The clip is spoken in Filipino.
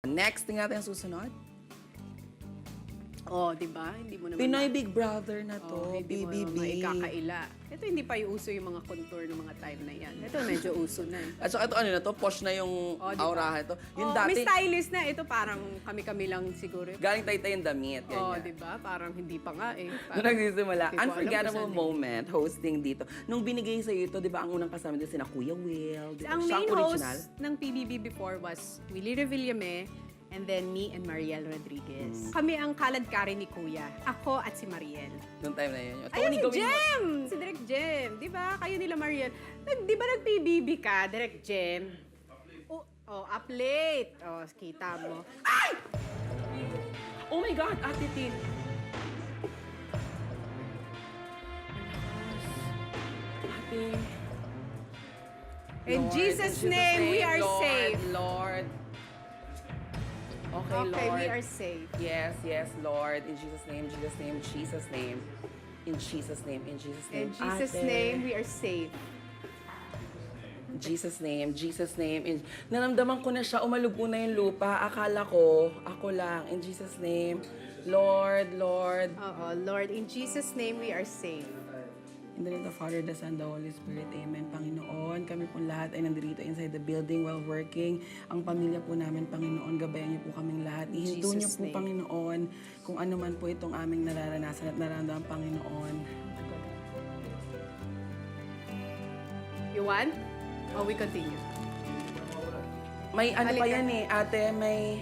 Next, tingnan natin ang susunod. Oh, di ba? Hindi mo naman Pinoy Big Brother na to, hindi mo naman BBB. maikakaila. Ito hindi pa uso yung mga contour ng mga time na yan. Ito medyo uso na. At saka ito ano na to, posh na yung Diba? aurahan ito. Yung May dati, stylist na. Ito parang kami-kami lang siguro. galing taytay yung damit. Oh, Ganyan. di ba? Parang hindi pa nga eh. Nung Parang, nagsisimula, Hindi ko alam unforgettable kung saan moment hosting dito. Nung binigay sa'yo ito, di ba ang unang kasama dito sina Kuya Will? Di ba? ang Siya main original. host ng PBB before was Willie Revillame and then me and Mariel Rodriguez. Kami ang kalad-kari ni Kuya. Ako at si Mariel. Nung time na yun. Ayun si Jem! Si Direk Jem. Di ba? Kayo nila Mariel. Di ba nag-PBB ka, Direk Jem? Up late. Oh, kita mo. Ay! Oh my God, Ate Tin. Ate. In Lord, Jesus' name, we are Lord, safe. Lord. Okay, Okay, Lord. we are safe. Yes, yes, Lord. In Jesus' name, Jesus' name, Jesus' name. In Jesus' name, in Jesus' name. In Jesus' Ate. name, we are safe. In Jesus' name, Jesus' name. Naramdaman ko na siya, umalugo na yung lupa. Akala ko, ako lang. In Jesus' name, Lord, Lord. Oo, Lord, in Jesus' name, we are safe. In the name of the Father, the Son, the Holy Spirit. Amen. Panginoon, kami po lahat ay nandito inside the building while working. Ang pamilya po namin, Panginoon, gabayan niyo po kaming lahat. Ihinto niyo Jesus' po, name. Panginoon, kung ano man po itong aming nararanasan at nararamdaman, Panginoon. You want? Oh, we continue. May ano pa Halika. yan eh, ate, may